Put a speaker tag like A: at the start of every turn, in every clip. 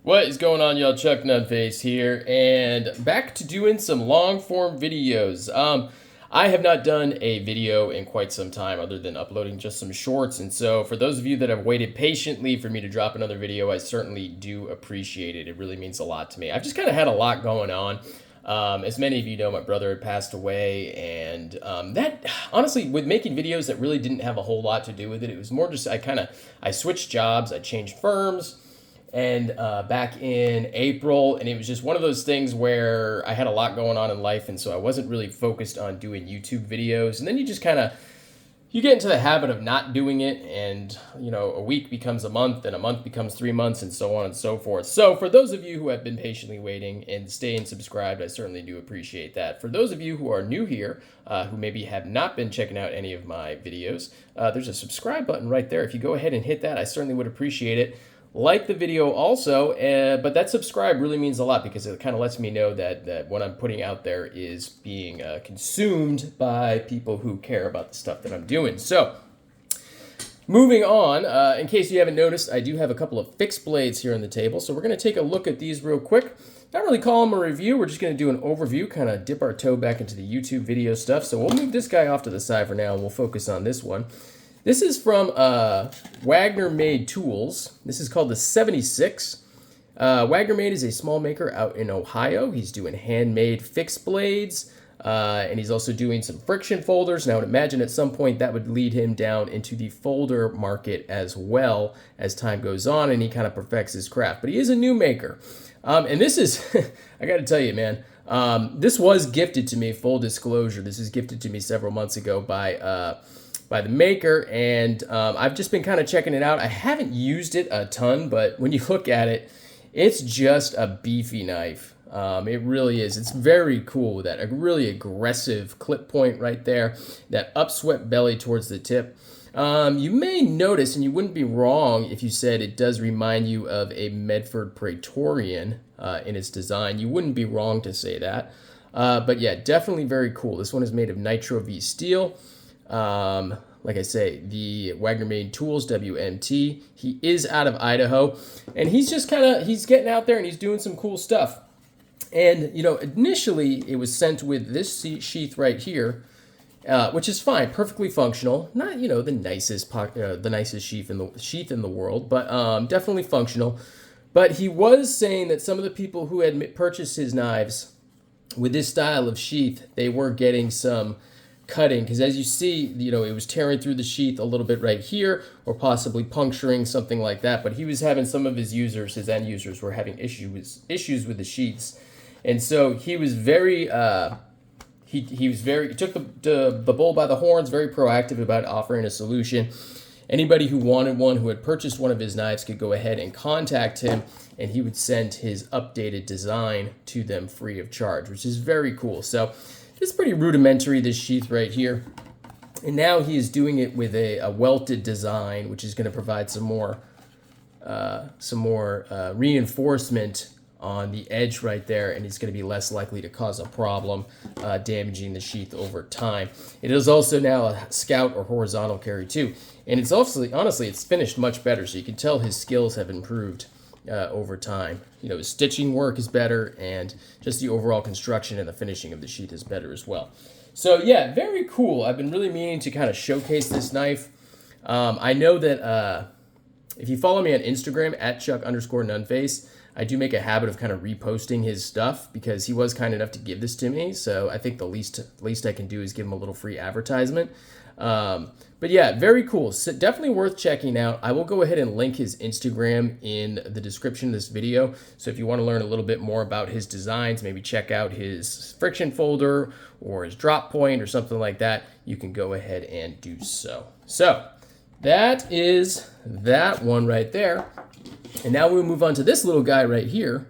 A: What is going on, y'all? Chuck Nunface here, and back to doing some long form videos. I have not done a video in quite some time other than uploading just some shorts, and so for those of you that have waited patiently for me to drop another video, I certainly do appreciate it. It really means a lot to me. I've just kind of had a lot going on. As many of you know, my brother had passed away, and that honestly, with making videos, that really didn't have a whole lot to do with it. It was more just I switched jobs, I changed firms, and back in April, and it was just one of those things where I had a lot going on in life, and so I wasn't really focused on doing YouTube videos. And then you just kind of you get into the habit of not doing it, and a week becomes a month, and a month becomes 3 months, and so on and so forth. So for those of you who have been patiently waiting and staying subscribed, I certainly do appreciate that. For those of you who are new here, who maybe have not been checking out any of my videos, there's a subscribe button right there. If you go ahead and hit that, I certainly would appreciate it. Like the video also, but that subscribe really means a lot because it kind of lets me know that what I'm putting out there is being consumed by people who care about the stuff that I'm doing. So, moving on, in case you haven't noticed, I do have a couple of fixed blades here on the table, so we're going to take a look at these real quick. Not really call them a review, we're just going to do an overview, kind of dip our toe back into the YouTube video stuff. So we'll move this guy off to the side for now, and we'll focus on this one. This is from Wagner Made Tools. This is called the 76. Wagner Made is a small maker out in Ohio. He's doing handmade fixed blades, and he's also doing some friction folders. Now, I would imagine at some point that would lead him down into the folder market as well as time goes on, and he kind of perfects his craft. But he is a new maker. And this is, I got to tell you, man, this was gifted to me, full disclosure. This was gifted to me several months ago by the maker, and I've just been kind of checking it out. I haven't used it a ton, but when you look at it, it's just a beefy knife. It really is. It's very cool with that a really aggressive clip point right there, that upswept belly towards the tip. You may notice, and you wouldn't be wrong if you said it does remind you of a Medford Praetorian in its design. You wouldn't be wrong to say that. But yeah, definitely very cool. This one is made of Nitro V steel. Like I say, the Wagner Made Tools, WMT. He is out of Idaho, and he's just he's getting out there and he's doing some cool stuff. And, initially it was sent with this sheath right here, which is fine, perfectly functional. Not, the nicest sheath in the world, but definitely functional. But he was saying that some of the people who had purchased his knives with this style of sheath, they were getting some cutting, because as you see, it was tearing through the sheath a little bit right here, or possibly puncturing, something like that. But he was having some of his end users were having issues with the sheaths, and so he was very he took the bull by the horns, very proactive about offering a solution. Anybody who wanted one, who had purchased one of his knives, could go ahead and contact him, and he would send his updated design to them free of charge, which is very cool. So it's pretty rudimentary, this sheath right here. And now he is doing it with a welted design, which is going to provide some more reinforcement on the edge right there, and it's going to be less likely to cause a problem damaging the sheath over time. It is also now a scout or horizontal carry too, and it's honestly it's finished much better, so you can tell his skills have improved over time. His stitching work is better, and just the overall construction and the finishing of the sheath is better as well. So yeah, very cool. I've been really meaning to kind of showcase this knife. I know that if you follow me on Instagram at Chuck_Nunface, I do make a habit of kind of reposting his stuff because he was kind enough to give this to me. So I think the least I can do is give him a little free advertisement. But yeah, very cool. So definitely worth checking out. I will go ahead and link his Instagram in the description of this video. So if you want to learn a little bit more about his designs, maybe check out his friction folder or his drop point or something like that, you can go ahead and do so. So that is that one right there. And now we'll move on to this little guy right here.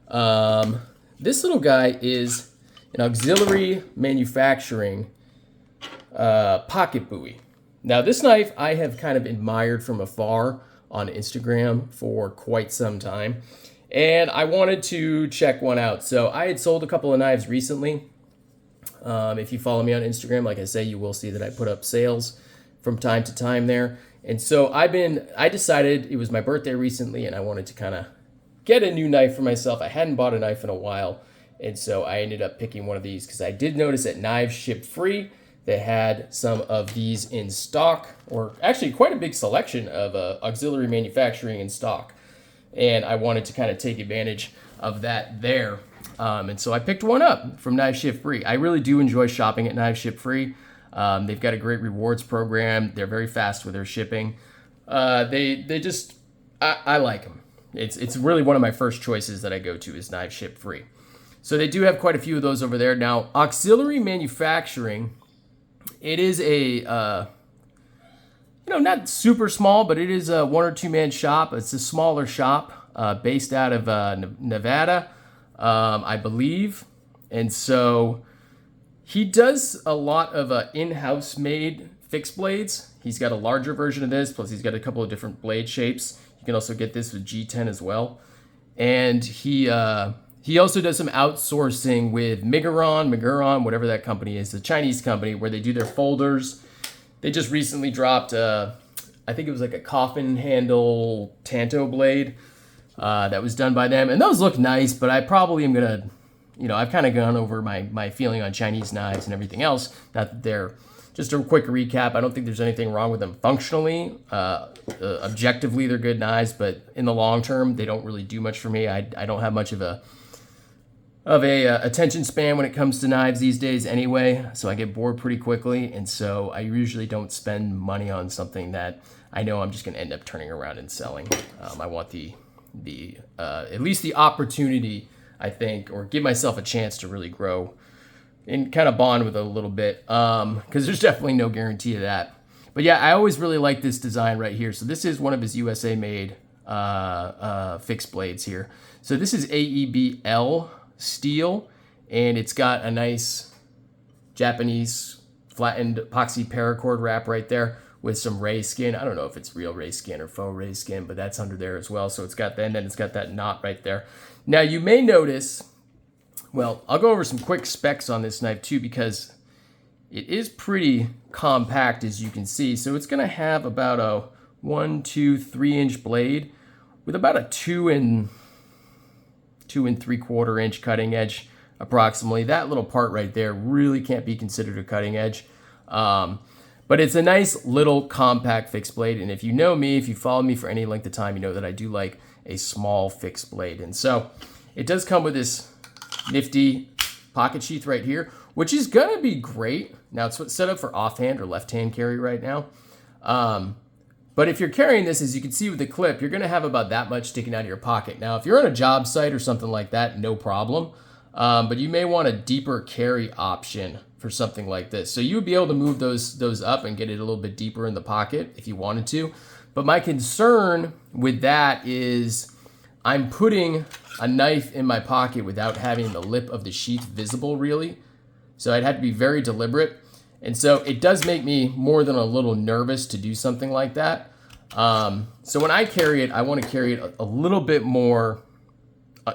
A: This little guy is an auxiliary manufacturing pocket buoy. Now this knife I have kind of admired from afar on Instagram for quite some time, and I wanted to check one out. So I had sold a couple of knives recently. If you follow me on Instagram, like I say, you will see that I put up sales from time to time there. And so I decided, it was my birthday recently, and I wanted to kind of get a new knife for myself. I hadn't bought a knife in a while, and so I ended up picking one of these because I did notice that Knives Ship Free, they had some of these in stock, or actually quite a big selection of auxiliary manufacturing in stock. And I wanted to kind of take advantage of that there. And so I picked one up from Knives Ship Free. I really do enjoy shopping at Knives Ship Free. They've got a great rewards program. They're very fast with their shipping. They just, I like them. It's really one of my first choices that I go to is Knives Ship Free. So they do have quite a few of those over there. Now, auxiliary manufacturing, it is a, not super small, but it is a 1 or 2 man shop. It's a smaller shop based out of Nevada, I believe. And so he does a lot of in-house made fixed blades. He's got a larger version of this, plus he's got a couple of different blade shapes. You can also get this with G10 as well. And he also does some outsourcing with Miguron, whatever that company is, a Chinese company where they do their folders. They just recently dropped, I think it was like a coffin handle Tanto blade that was done by them. And those look nice, but I probably am going to, I've kind of gone over my feeling on Chinese knives and everything else. Not that they're, just a quick recap, I don't think there's anything wrong with them functionally. Objectively, they're good knives, but in the long term, they don't really do much for me. I don't have much of a attention span when it comes to knives these days anyway, so I get bored pretty quickly, and so I usually don't spend money on something that I know I'm just going to end up turning around and selling. I want the at least the opportunity, I think, or give myself a chance to really grow and kind of bond with it a little bit, because there's definitely no guarantee of that. But yeah, I always really like this design right here. So this is one of his USA made fixed blades here. So this is AEBL steel, and it's got a nice Japanese flattened epoxy paracord wrap right there with some ray skin. I don't know if it's real ray skin or faux ray skin, but that's under there as well. So it's got that, and then it's got that knot right there. Now you may notice, well, I'll go over some quick specs on this knife too, because it is pretty compact, as you can see. So it's going to have about a 1, 2, 3 inch blade with about a 2 and 3/4 inch cutting edge approximately. That little part right there really can't be considered a cutting edge. But it's a nice little compact fixed blade. And if you know me, if you follow me for any length of time, you know that I do like a small fixed blade. And so it does come with this nifty pocket sheath right here, which is gonna be great. Now it's set up for offhand or left-hand carry right now. But if you're carrying this, as you can see with the clip, you're gonna have about that much sticking out of your pocket. Now, if you're on a job site or something like that, no problem. But you may want a deeper carry option for something like this. So you would be able to move those up and get it a little bit deeper in the pocket if you wanted to. But my concern with that is I'm putting a knife in my pocket without having the lip of the sheath visible really. So I'd have to be very deliberate. And so it does make me more than a little nervous to do something like that. So when I carry it, I want to carry it a little bit more,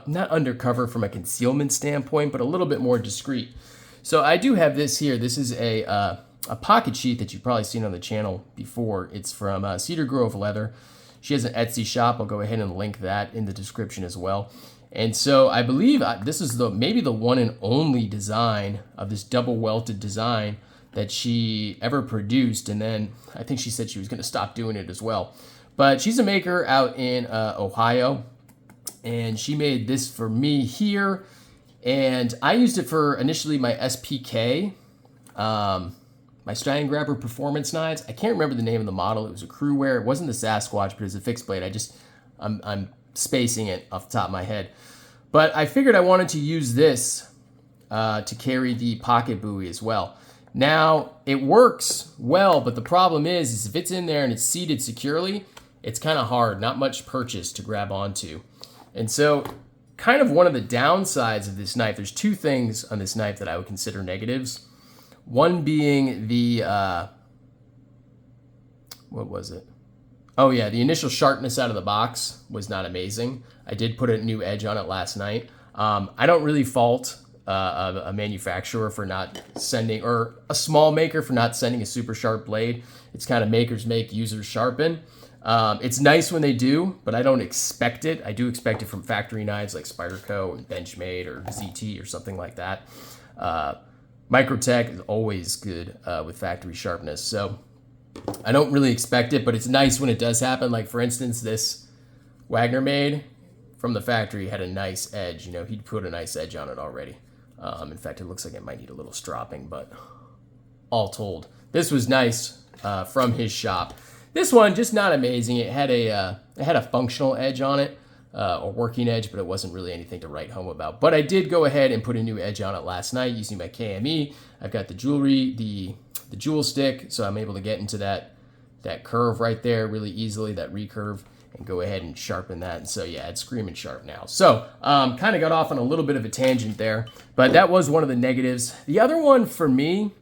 A: not undercover from a concealment standpoint, but a little bit more discreet. So I do have this here. This is a pocket sheath that you've probably seen on the channel before. It's from Cedar Grove Leather. She has an Etsy shop. I'll go ahead and link that in the description as well. And so I believe this is maybe the one and only design of this double welted design that she ever produced. And then I think she said she was going to stop doing it as well. But she's a maker out in Ohio, and she made this for me here. And I used it for initially my SPK, my Strand Grabber Performance knives. I can't remember the name of the model. It was a crew wear. It wasn't the Sasquatch, but it was a fixed blade. I'm spacing it off the top of my head. But I figured I wanted to use this to carry the pocket buoy as well. Now, it works well, but the problem is if it's in there and it's seated securely, it's kind of hard, not much purchase to grab onto. And so kind of one of the downsides of this knife, there's two things on this knife that I would consider negatives. One being the, what was it? Oh yeah, the initial sharpness out of the box was not amazing. I did put a new edge on it last night. I don't really fault a manufacturer for not sending, or a small maker for not sending a super sharp blade. It's kind of makers make, users sharpen. It's nice when they do, but I don't expect it. I do expect it from factory knives like Spyderco and Benchmade or ZT or something like that. Microtech is always good with factory sharpness, so I don't really expect it, but it's nice when it does happen. Like, for instance, this Wagner made from the factory had a nice edge. You know, he'd put a nice edge on it already. In fact, it looks like it might need a little stropping, but all told, this was nice from his shop. This one, just not amazing. It had a functional edge on it, a working edge, but it wasn't really anything to write home about. But I did go ahead and put a new edge on it last night using my KME. I've got the jewelry, the jewel stick, so I'm able to get into that curve right there really easily, that recurve, and go ahead and sharpen that. And so yeah, it's screaming sharp now. So kind of got off on a little bit of a tangent there, but that was one of the negatives. The other one for me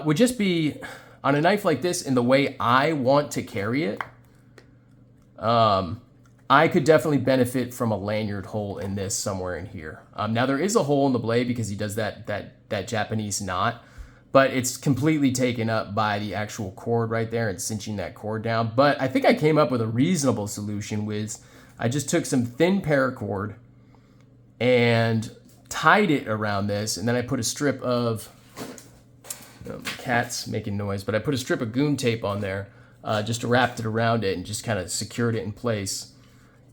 A: would just be on a knife like this, in the way I want to carry it. I could definitely benefit from a lanyard hole in this somewhere in here. Now there is a hole in the blade because he does that Japanese knot, but it's completely taken up by the actual cord right there and cinching that cord down. But I think I came up with a reasonable solution with, I just took some thin paracord and tied it around this, and then I put a strip of, the cat's making noise, but I put a strip of goon tape on there, just wrapped it around it and just kind of secured it in place.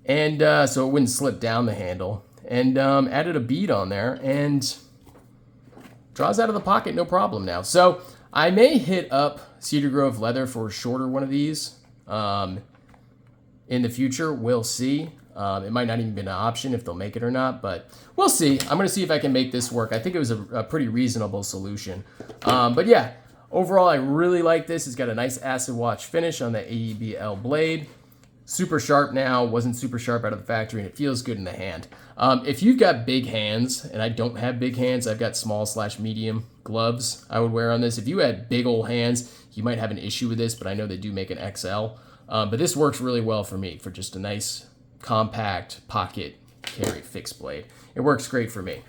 A: And so it wouldn't slip down the handle, and added a bead on there, and draws out of the pocket no problem now. So I may hit up Cedar Grove Leather for a shorter one of these in the future. We'll see. It might not even be an option if they'll make it or not, but we'll see. I'm going to see if I can make this work. I think it was a pretty reasonable solution. But yeah, overall, I really like this. It's got a nice acid wash finish on the AEBL blade. Super sharp now, wasn't super sharp out of the factory, and it feels good in the hand. If you've got big hands, and I don't have big hands, I've got small/medium gloves I would wear on this. If you had big old hands, you might have an issue with this, but I know they do make an XL. But this works really well for me, for just a nice, compact pocket carry fixed blade. It works great for me.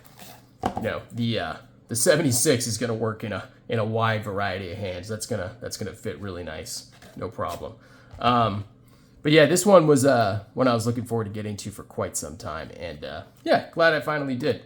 A: You know, the 76 is gonna work in a wide variety of hands. That's gonna fit really nice, no problem. But yeah, this one was one I was looking forward to getting to for quite some time, and yeah, glad I finally did.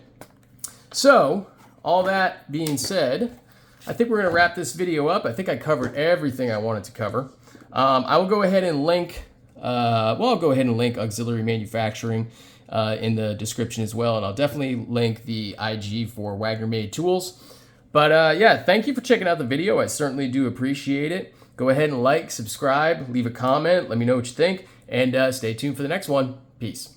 A: So, all that being said, I think we're gonna wrap this video up. I think I covered everything I wanted to cover. I will go ahead and link, I'll go ahead and link Auxiliary Manufacturing in the description as well, and I'll definitely link the IG for Wagner Made Tools. But yeah, thank you for checking out the video. I certainly do appreciate it. Go ahead and like, subscribe, leave a comment, let me know what you think, and stay tuned for the next one. Peace.